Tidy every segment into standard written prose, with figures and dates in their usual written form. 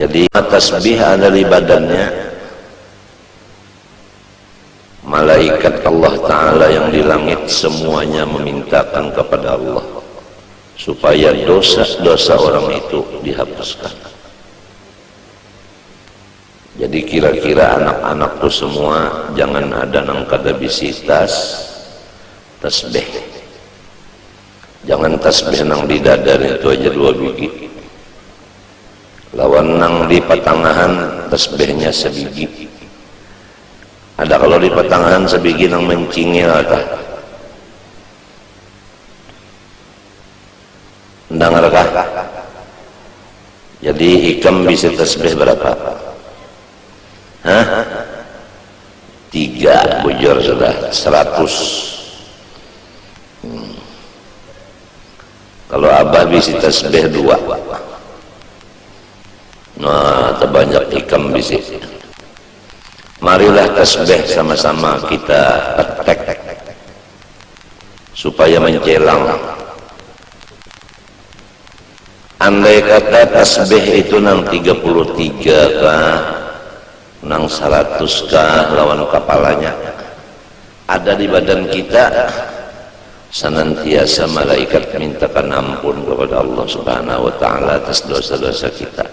Jadi tasbih ada di badannya. Malaikat Allah Ta'ala yang di langit semuanya memintakan kepada Allah supaya dosa-dosa orang itu dihapuskan. Jadi kira-kira anak-anakku semua jangan ada nang kada bisi tasbih. Jangan tasbih nang di dada itu aja 2 biji. Lawan nang di patangahan tasbihnya sebiji. Ada kalau di patangahan sebiji nang mencingil atah. Dengarkah? Jadi ikam bisa tasbih berapa? Hah? 3 bujur sudah 100. Kalau abah bisa tasbih 2. Nah, terbanyak ikam bisa. Marilah tasbih sama-sama kita praktek supaya mencelang. Andai kata tasbih itu nang 33 kah, nang 100 kah lawan kepalanya ada di badan kita, senantiasa malaikat mintakan ampun kepada Allah Subhanahu wa Ta'ala atas dosa-dosa kita.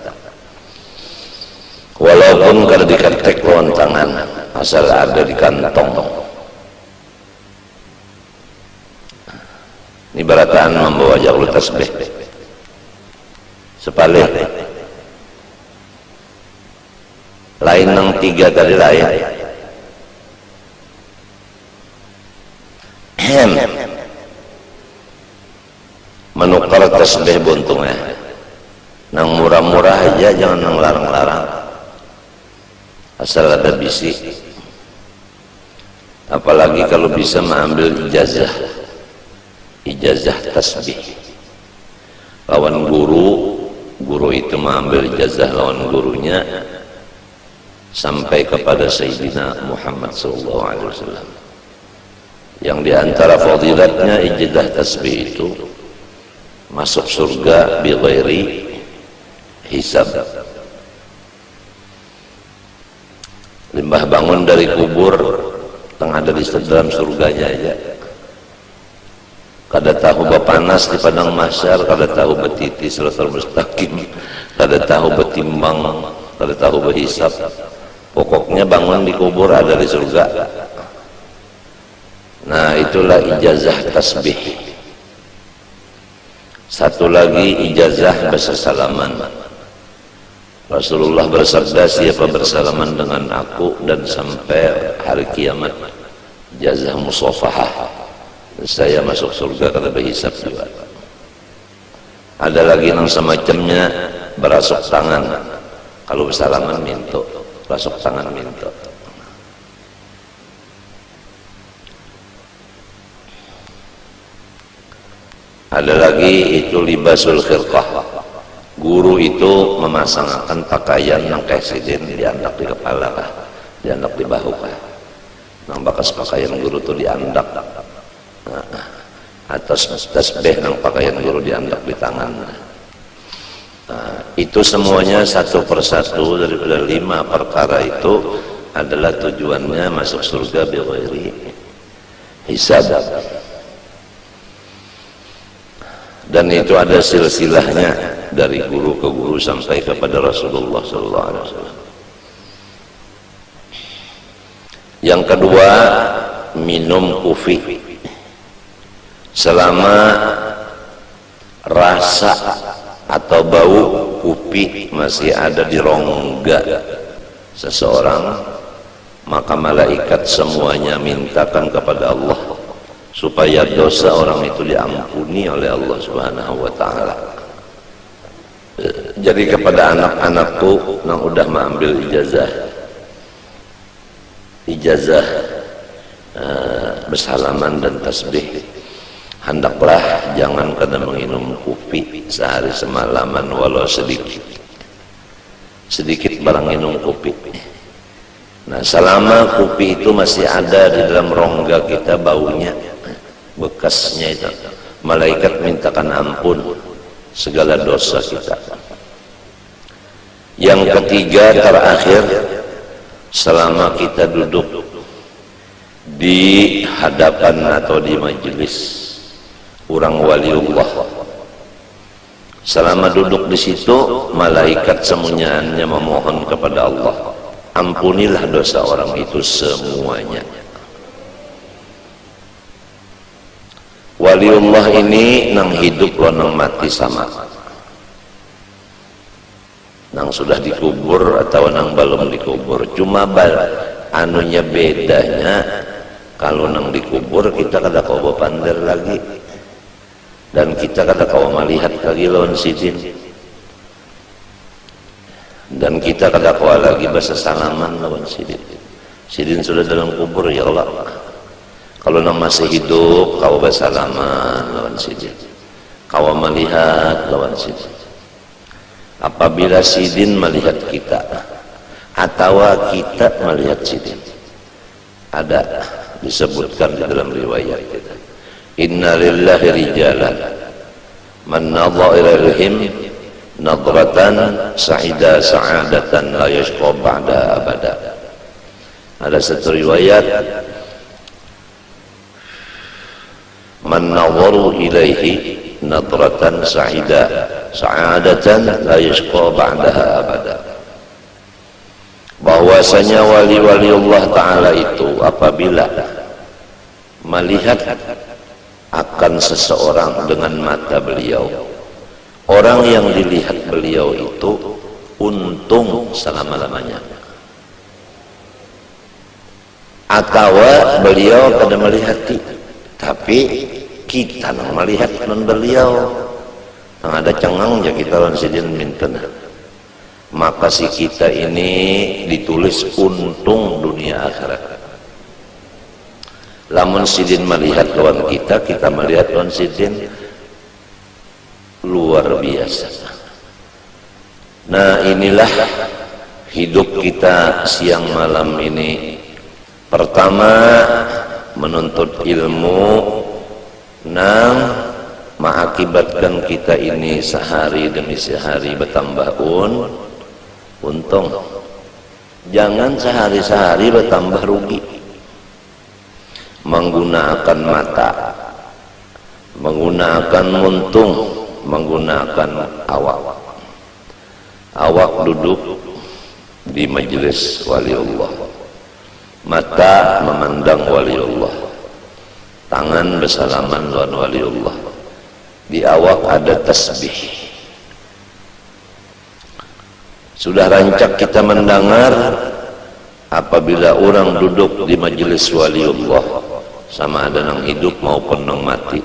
Walaupun kada diketek lawan tangan, asal ada di kantong. Ini barataan membawa jauh tasbih. Sepalik. Lain nang 3 tadi lain. Menukar tasbih buntungnya. Nang murah-murah aja, jangan nang larang-larang. Asal ada bisi. Apalagi kalau bisa mengambil ijazah tasbih lawan guru itu mengambil ijazah lawan gurunya sampai kepada Sayyidina Muhammad SAW, yang diantara fadilatnya ijazah tasbih itu masuk surga bi ghairi hisab. Limbah bangun dari kubur tengah dari dalam surganya aja. Kada tahu bepanas di padang mahsyar, kada tahu betiti siratal mustaqim, kada tahu betimbang, kada tahu berhisab. Pokoknya bangun di kubur ada di surga. Nah, itulah ijazah tasbih. Satu lagi ijazah bersalaman. Rasulullah bersabda, siapa bersalaman dengan aku dan sampai hari kiamat, ijazah musafahah, saya masuk surga kada berhisab juga. Ada lagi yang semacamnya berasuk tangan. Kalau bersalaman minto, berasuk tangan minto. Ada lagi itu libasul khirqah. Guru itu memasangkan pakaian yang presiden diandak di kepala kah, diandak di bahu kah. Nang bakas pakaian guru itu diandak. Atas tasbih nang pakaian guru diandak di tangan. Itu semuanya satu persatu daripada 5 perkara itu adalah tujuannya masuk surga bi ghairi hisab. Dan itu ada silsilahnya dari guru ke guru sampai kepada Rasulullah SAW. Yang kedua, minum kufi. Selama rasa atau bau kupi masih ada di rongga seseorang, maka malaikat semuanya mintakan kepada Allah supaya dosa orang itu diampuni oleh Allah Subhanahu wa Ta'ala. Jadi kepada anak-anakku yang udah mengambil ijazah bersalaman dan tasbih, hendaklah jangan kada menginum kopi sehari semalaman walau sedikit barang minum kopi. Nah, selama kopi itu masih ada di dalam rongga kita, baunya, bekasnya itu, malaikat mintakan ampun segala dosa kita. Yang ketiga terakhir, selama kita duduk di hadapan atau di majelis orang waliullah, selama duduk di situ, malaikat semuanya memohon kepada Allah, ampunilah dosa orang itu semuanya. Waliullah ini nang hidup lo nang mati sama, nang sudah dikubur atau nang belum dikubur. Cuma anunya bedanya, kalau nang dikubur kita kada kau pander lagi, dan kita kada kau melihat lagi lawan sidin, dan kita kada kau lagi bahasa salaman lawan sidin. Sidin sudah dalam kubur, ya Allah. Kalau nang masih hidup kau bahasa salaman lawan sidin, kau melihat lawan sidin. Apabila sidin melihat kita atau kita melihat sidin, ada disebutkan di dalam riwayat kita, inna lillahi rijalan man nadhara ilaihim nadratan sa'ida sa'adatan la yashqa ba'da abada. Ada satu riwayat, man nadharu ilaihi nadratan sa'adatan la yashqa ba'daha abada. Bahwasanya wali-wali Allah Ta'ala itu apabila melihat akan seseorang dengan mata beliau, orang yang dilihat beliau itu untung selama-lamanya, atau beliau kada melihati tapi kita nang melihat non beliau, nang ada cengang ya kita lawan sidin minten, maka si kita ini ditulis untung dunia akhirat. Lamun sidin melihat lawan kita, kita melihat lawan sidin, luar biasa. Nah, inilah hidup kita siang malam ini. Pertama, menuntut ilmu nang mengakibatkan kita ini sehari demi sehari bertambah untung. Jangan sehari-sehari bertambah rugi. Menggunakan mata, menggunakan muntung, menggunakan awak duduk di majelis waliullah, mata memandang waliullah, tangan bersalaman lawan waliullah, di awak ada tasbih. Sudah rancak kita mendengar apabila orang duduk di majelis waliullah, sama ada nang hidup maupun nang mati,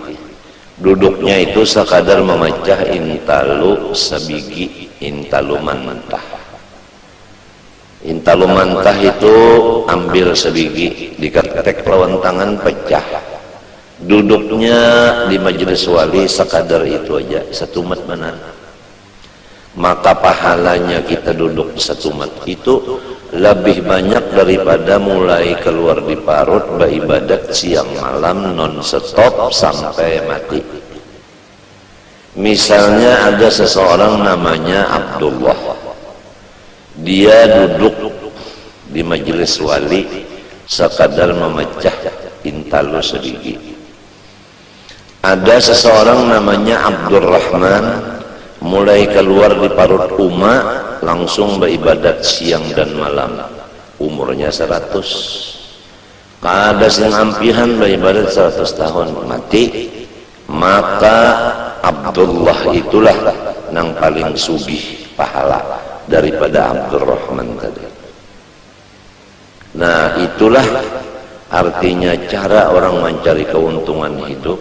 duduknya itu sekadar memecah intalu sabigi, intalu mantah. Intalu mantah itu ambil sebigi, diketek lawan tangan pecah. Duduknya di majelis wali sekadar itu aja, satu mat benar. Maka pahalanya kita duduk satu mat itu lebih banyak daripada mulai keluar di parut beribadat siang malam non stop sampai mati. Misalnya ada seseorang namanya Abdullah, dia duduk di majelis wali sekadar memecah intalu sedikit. Ada seseorang namanya Abdurrahman, mulai keluar di parut langsung beribadat siang dan malam, umurnya 100. Kada sing ampihan beribadat 100 tahun mati. Maka Abdullah itulah yang paling sugih pahala daripada Abdurrahman tadi. Nah, itulah artinya cara orang mencari keuntungan hidup,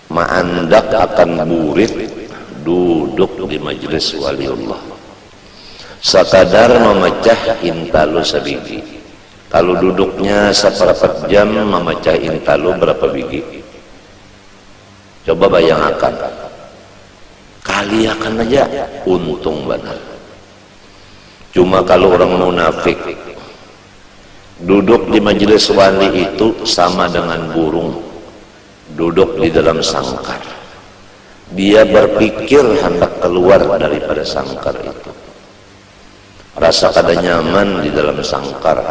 ma'andak akan burit duduk di majelis waliullah, sekadar memecah intalu sabigi. Kalau duduknya seperempat jam memecah intalu berapa biji? Coba bayangkan, kali akan aja untung benar. Cuma kalau orang munafik duduk di majelis wali itu sama dengan burung duduk di dalam sangkar. Dia berpikir hendak keluar daripada sangkar itu. rasa kada nyaman di dalam sangkar.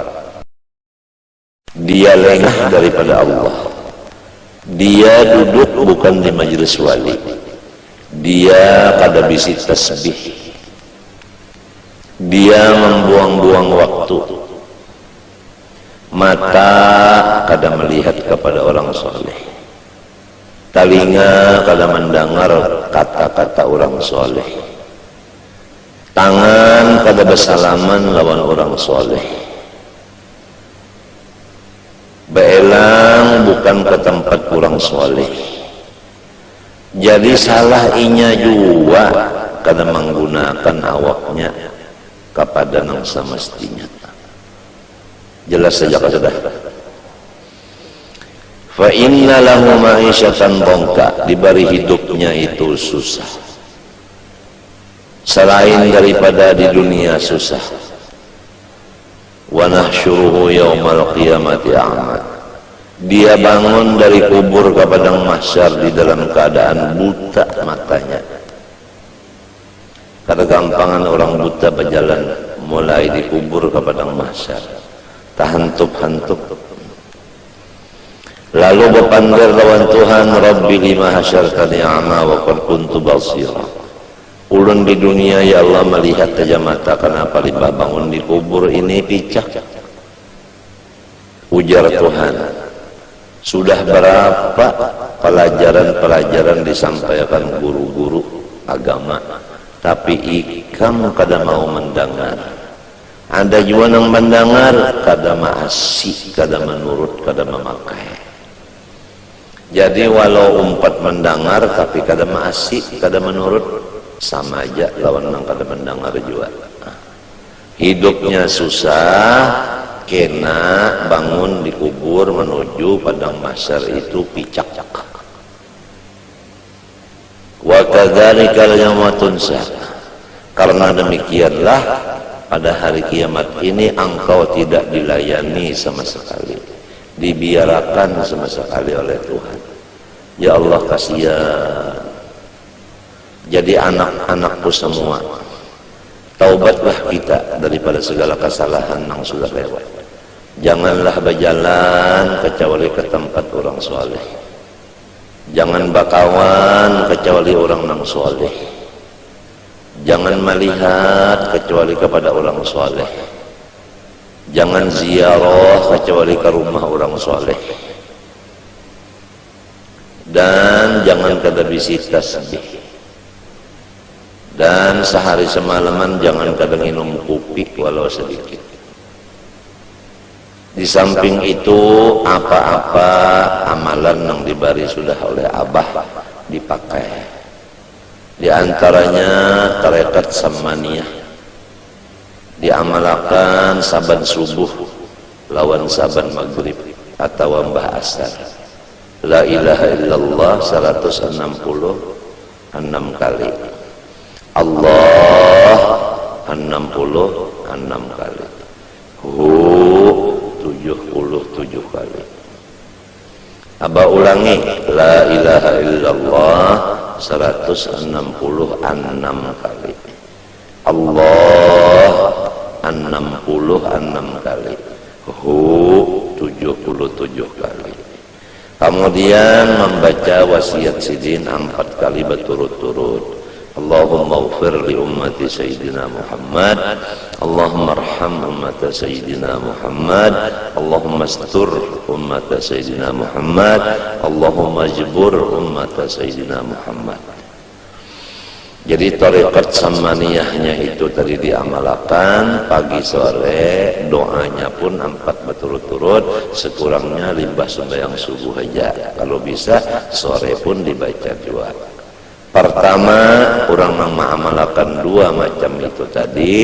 Dia lengah daripada Allah. Dia duduk bukan di majelis wali. Dia kada bisi tasbih. Dia membuang-buang waktu. Mata kada melihat kepada orang soleh. Telinga kada mendengar kata-kata orang soleh. Tangan kada bersalaman lawan orang soleh. Beelang bukan ke tempat orang soleh. Jadi salah inya juga kada menggunakan awaknya kepada yang semestinya. Jelas saja sudah. Fa inna lahu ma'isyatan dhanka, diberi hidupnya itu susah. Selain daripada di dunia susah. Wa nahsyuruhu yaumal qiyamati a'ma. Dia bangun dari kubur ke padang mahsyar di dalam keadaan buta matanya. Kada gampangan orang buta berjalan mulai di kubur ke padang mahsyar. Tahantup-hantup. Lalu berpanggil lawan Tuhan, Rabbi lima hasyartani a'ma wa qad kuntu basira. Ulun di dunia ya Allah melihat saja mata, kenapa limbah bangun di kubur ini picak? Ujar Tuhan, sudah berapa pelajaran-pelajaran disampaikan guru-guru agama, tapi ikam kada mau mendengar. Ada juga yang mendengar kada maasih, kada menurut, kada memakai. Jadi walau umpat mendengar tapi kada maasih, kada menurut, sama aja lawan yang kada mendengar juga. Hidupnya susah, kena bangun di kubur menuju padang mahsyar itu picak. Wa kadzalika yauma tunsa. Karena demikianlah pada hari kiamat ini engkau tidak dilayani sama sekali, dibiarkan sama sekali oleh Tuhan. Ya Allah kasihan. Jadi anak-anakku semua, taubatlah kita daripada segala kesalahan yang sudah lewat. Janganlah berjalan kecuali ke tempat orang soleh. Jangan bakawan kecuali orang yang soleh. Jangan melihat kecuali kepada orang soleh. Jangan ziarah kecuali ke rumah orang soleh. Dan jangan kada bisi tasbih. Dan sehari semalaman jangan kada minum kopi walau sedikit. Di samping itu apa-apa amalan yang diberi sudah oleh Abah dipakai. Di antaranya tarekat samaniyah diamalkan saban subuh lawan saban maghrib atau mbah asar. La ilaha illallah 166 kali. Allah 66 kali. Hu 77 kali. Aba ulangi, la ilaha illallah 166 kali. Allah 66 kali. Hu 77 kali. Kemudian membaca wasiat sidin 4 kali berturut-turut. Allahumma ighfir li ummati Sayyidina Muhammad, Allahumma arham ummata Sayyidina Muhammad, Allahumma astur ummata Sayyidina Muhammad, Allahumma jibur ummata Sayyidina Muhammad. Jadi tarekat samaniyahnya itu tadi diamalkan pagi sore, doanya pun 4 berturut-turut, sekurangnya limbah sembahyang subuh aja. Kalau bisa sore pun dibaca juga. Pertama, orang yang mengamalkan 2 macam itu tadi,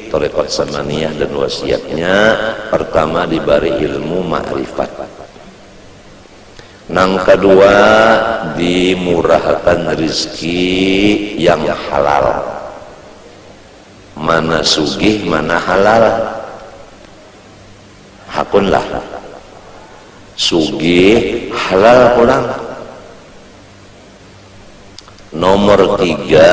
tarekat samaniyah dan wasiatnya. Pertama diberi ilmu ma'rifat. Yang kedua dimurahkan rezeki yang halal. Mana sugih, mana halal. Hakunlah. Sugih halal pulang. Nomor 3,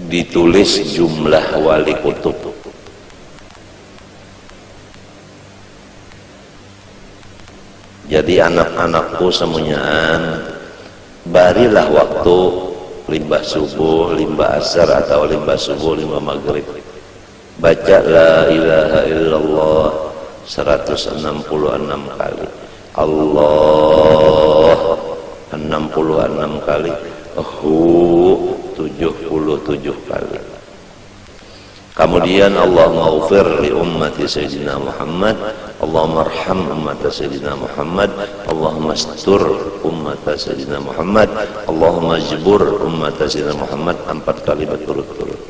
ditulis jumlah wali kutub. Jadi anak-anakku semuanyaan, barilah waktu limbah subuh, limbah asar atau limbah subuh, limbah maghrib, baca la ilaha illallah 166 kali, Allah 66 kali, 77 kali. Kemudian Allahumma ufir li ummati Sayyidina Muhammad, Allahumma arham ummata Sayyidina Muhammad, Allahumma astur ummata Sayyidina Muhammad, Allahumma jibur ummata Sayyidina Muhammad 4 kali berturut-turut.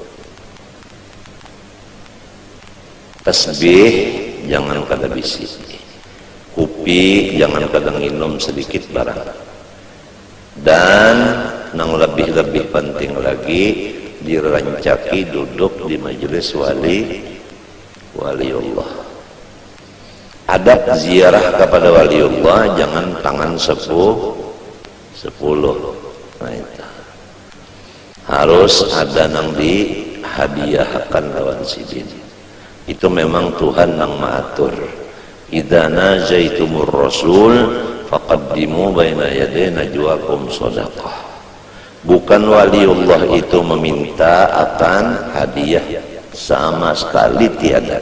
Tasbih jangan kada bisi, kupi jangan kada nginum sedikit barang. Dan yang lebih penting lagi, dirancaki duduk di majelis waliullah. Adab ziarah kepada waliullah, jangan tangan 10. Nah, itu harus ada yang dihadiahkan lawan sidin. Itu memang Tuhan yang mengatur. Idza najaitumur rasul faqaddimu baina yaday najwakum shadaqah. Bukan waliullah itu meminta akan hadiah, sama sekali tiada.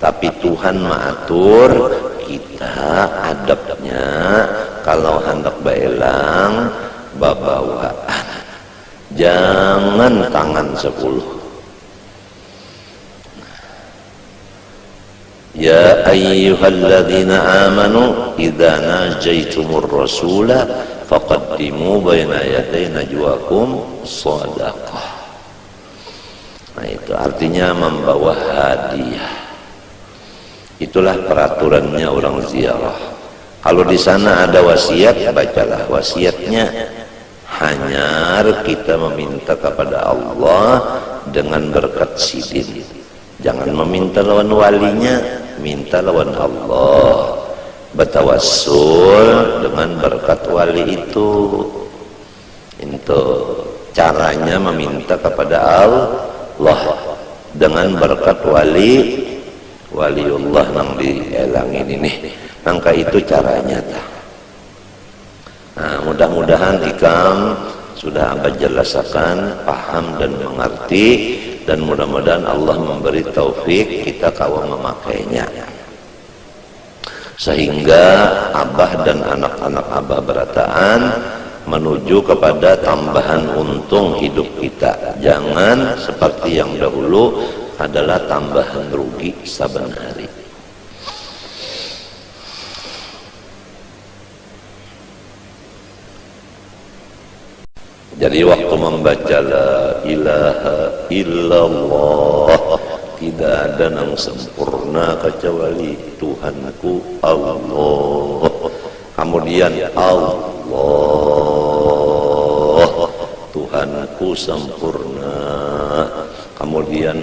Tapi Tuhan mengatur kita adabnya, kalau hendak baelang babawaan, jangan tangan 10. Ya ayyuhalladzina amanu idza najaitumur rasula faqaddimu baina yaday najwakum shadaqah. Nah, itu artinya membawa hadiah. Itulah peraturannya orang ziarah. Kalau di sana ada wasiat, bacalah wasiatnya. Hanya kita meminta kepada Allah dengan berkat sidin. Jangan meminta lawan walinya, minta lawan Allah. Bertawassul dengan berkat wali itu. Itu caranya meminta kepada Allah dengan berkat waliullah yang dielangin ini. Maka itu caranya. Nah, mudah-mudahan ikam sudah abah jelaskan, paham dan mengerti, dan mudah-mudahan Allah memberi taufik kita kawan memakainya, sehingga abah dan anak-anak abah berataan menuju kepada tambahan untung hidup kita. Jangan seperti yang dahulu adalah tambahan rugi saben hari. Jadi waktu membaca la ilaha illallah, tidak ada yang sempurna kecuali Tuhanku Allah. Kemudian Allah, Tuhanku sempurna. Kemudian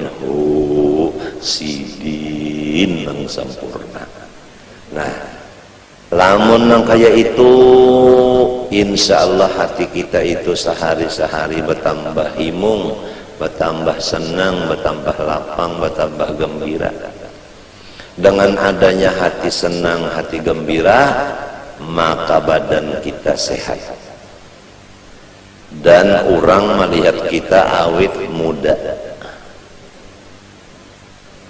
sidin yang sempurna. Nah, lamun yang kayak itu, insya Allah hati kita itu sehari-sehari bertambah himung, bertambah senang, bertambah lapang, bertambah gembira. Dengan adanya hati senang, hati gembira, maka badan kita sehat. Dan orang melihat kita awet muda.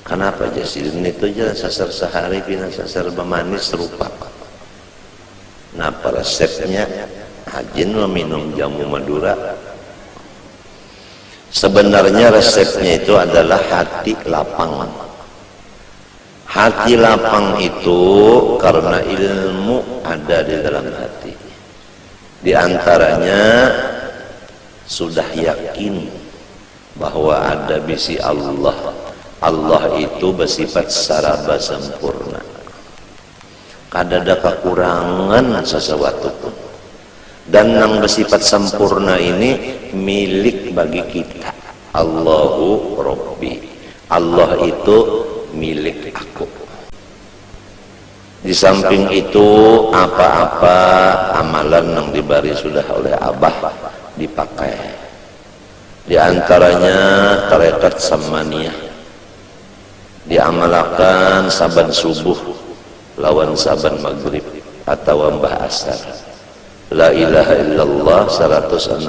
Kenapa jasidin itu aja sasar sehari pina sasar bemanis serupa. Nah, resepnya hajin meminum jamu Madura. Sebenarnya resepnya itu adalah hati lapang. Hati lapang itu karena ilmu ada di dalam hati. Di antaranya sudah yakin bahwa ada bisi Allah. Allah itu bersifat saraba sempurna. Kada ada kekurangan sesuatu pun. Dan yang bersifat sempurna ini milik bagi kita. Allahu Rabbi. Allah itu milik aku. Di samping itu apa-apa amalan yang diberi sudah oleh Abah dipakai. Di Di antaranya tarekat Samaniyah diamalkan saban subuh lawan saban maghrib atau mbah asar. La ilaha illallah 166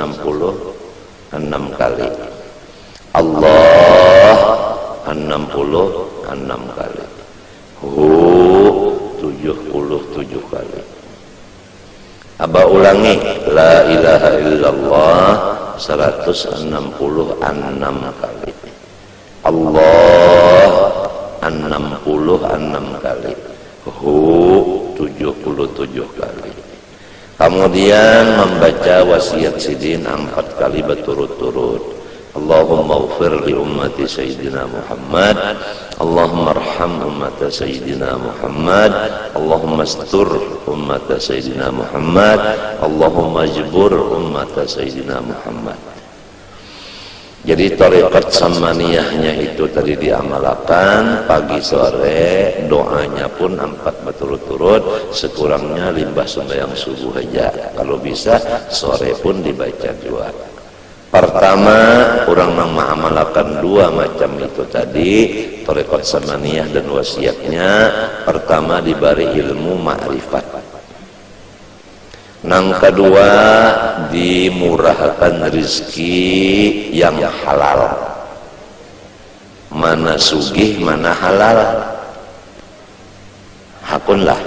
kali. Allah 66 kali. Hu 77 kali. Aba ulangi, la ilaha illallah 166 kali. Allah 66 kali. Hu 77 kali. Kemudian membaca wasiat sidin 4 kali berturut-turut. Allahumma ighfir li ummati Sayyidina Muhammad, Allahumma arham ummata Sayyidina Muhammad, Allahumma astur ummata Sayyidina Muhammad, Allahumma jbur ummata Sayyidina Muhammad. Jadi tarekat Samaniyahnya itu tadi diamalkan pagi sore, doanya pun 4 berturut-turut, sekurangnya limbah sembahyang subuh aja. Kalau bisa sore pun dibaca 2. Pertama, orang mengamalkan 2 macam itu tadi, tarekat Samaniyah dan wasiatnya. Pertama diberi ilmu ma'rifat. Nang kedua dimurahkan rezeki yang halal. Mana sugih, mana halal. Hakunlah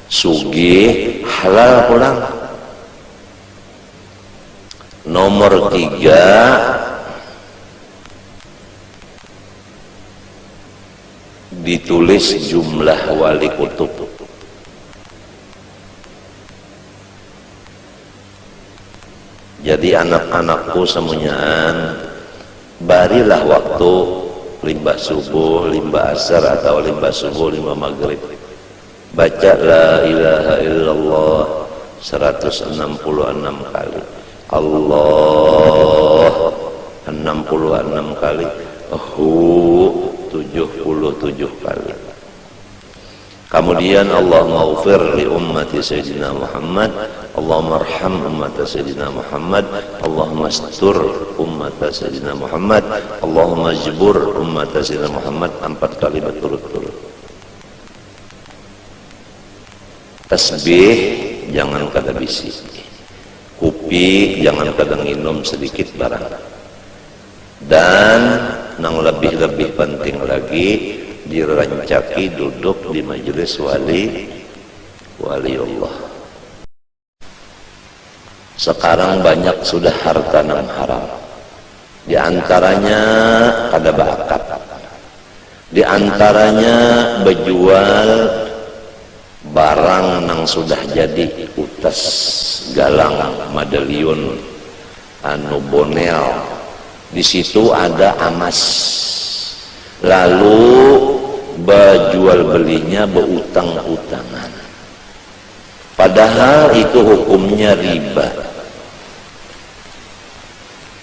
sugih halal pulang. Nomor 3 ditulis jumlah wali kutub. Jadi anak-anakku semuanya barilah waktu limbah subuh, limbah asar atau limbah subuh, limbah maghrib, baca la ilaha illallah 166 kali. Allah 66 kali. Hu 77 kali. Kemudian Allahumma ighfir li ummati Sayyidina Muhammad, Allahumma arham ummata Sayyidina Muhammad, Allahumma astur ummata Sayyidina Muhammad, Allahumma jbur ummata Sayyidina Muhammad 4 kali berturut-turut. Tasbih jangan kada bisi. Kopi jangan kadang minum sedikit barang. Dan yang lebih penting lagi, dirancaki duduk di majelis wali Allah. Sekarang banyak sudah harta yang haram. Di antaranya kada bakat. Di antaranya berjual barang yang sudah jadi, utas, galang, medalion, bonel. Di situ ada emas. Lalu berjual belinya berutang-utangan. Padahal itu hukumnya riba.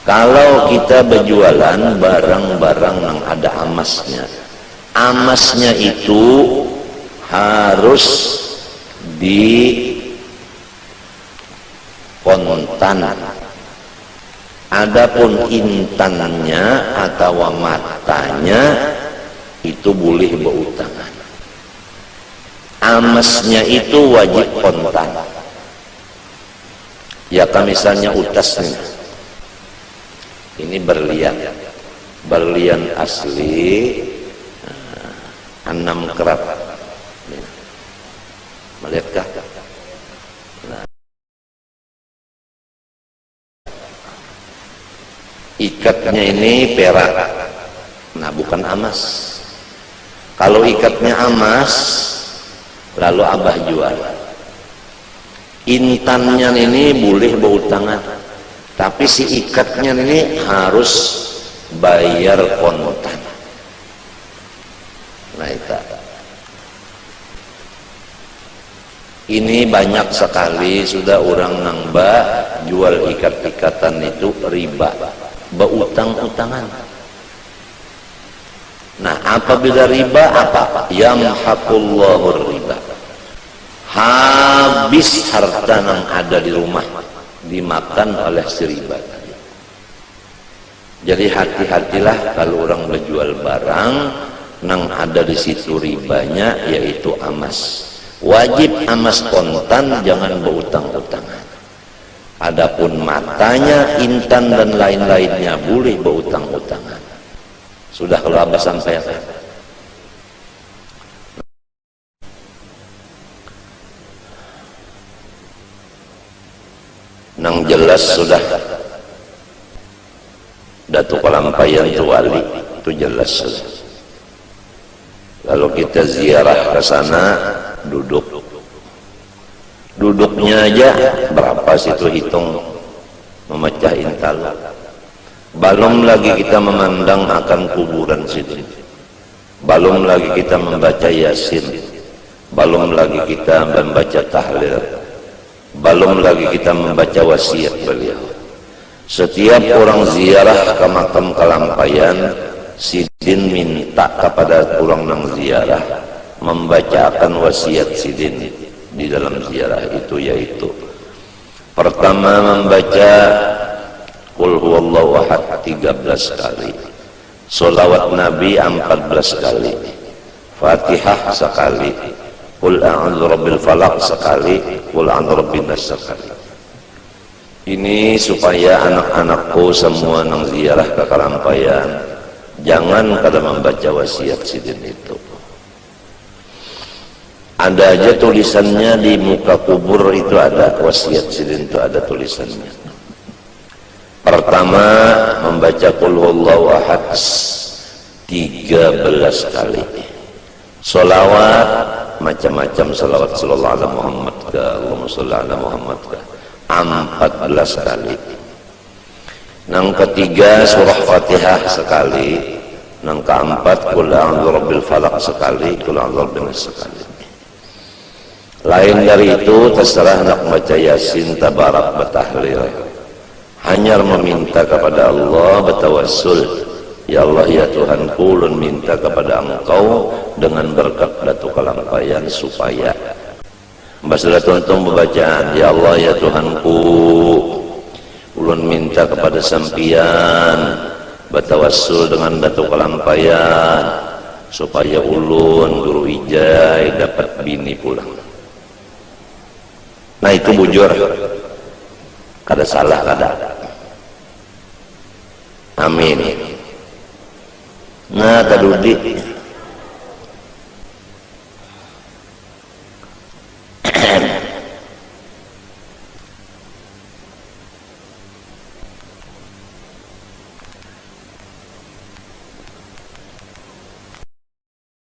Kalau kita berjualan barang-barang yang ada emasnya, emasnya itu harus di kontan. Adapun intannya atau matanya itu boleh berutangan. Emasnya itu wajib kontan. Ya kan misalnya utas nih. Ini berlian asli 6 karat. Melihatkah? Nah. Ikatnya ini perak. Nah, bukan emas. Kalau ikatnya emas, lalu abah jual. Intannya ini boleh berutangan, tapi si ikatnya ini harus bayar kontan. Nah, itu. Ini banyak sekali sudah orang nambah jual ikat-ikatan itu riba, berutang-utangan. Nah, apabila riba apa? Yamhaqullahu riba. Habis harta yang ada di rumah dimakan oleh si riba tadi. Jadi hati-hatilah kalau orang berjual barang nang ada di situ ribanya, yaitu amas. Wajib amas kontan, jangan berutang-utangan. Adapun matanya, intan dan lain-lainnya boleh berutang-utangan. Sudah kalau Abah sampaikan. Nang jelas sudah Datuk Kalampayan itu wali, itu jelas sudah. Kalau kita ziarah ke sana, duduknya aja berapa situ, hitung memecah intal. Belum lagi kita memandang akan kuburan situ, belum lagi kita membaca Yasin, belum lagi kita membaca tahlil, belum lagi kita membaca wasiat beliau. Setiap orang ziarah ke makam Kalampayan, Sidin minta kepada orang nang ziarah membacakan wasiat Sidin di dalam ziarah itu, yaitu pertama membaca Qul huwallahu ahad 13 kali, sholawat Nabi 14 kali, Fatihah sekali, Qul a'udzu birabbil falaq sekali, Qul a'udzu birabbin nas sekali. Ini supaya anak-anakku semua nang ziarah ke Kalampayan jangan kada membaca wasiat Sidin itu. Ada aja tulisannya di muka kubur itu, ada wasiat Sidin itu, ada tulisannya. Pertama membaca Qul huwallahu ahad 13 kali. Sholawat macam-macam, sholawat sallallahu alaihi Muhammad ke Allahumma sholli ala Muhammad ke 14 kali. Nang ketiga surah Fatihah sekali. Nang keempat Qul a'udzu birabbil falaq sekali, Qul a'udzu birabbin nas sekali. Lain dari itu terserah nak baca Yasin, tabarak, batahlil. Hanya meminta kepada Allah, bertawassul, ya Allah ya Tuhanku, ulun minta kepada Engkau dengan berkat Datuk Kalampayan supaya Mbak tonton bacaan, ya Allah ya Tuhanku, ulun minta kepada sampian bertawassul dengan Datuk Kalampayan supaya ulun Guru Ijai dapat bini pulang. Nah itu bujur, kada salah kada. Amin. Nah tadudi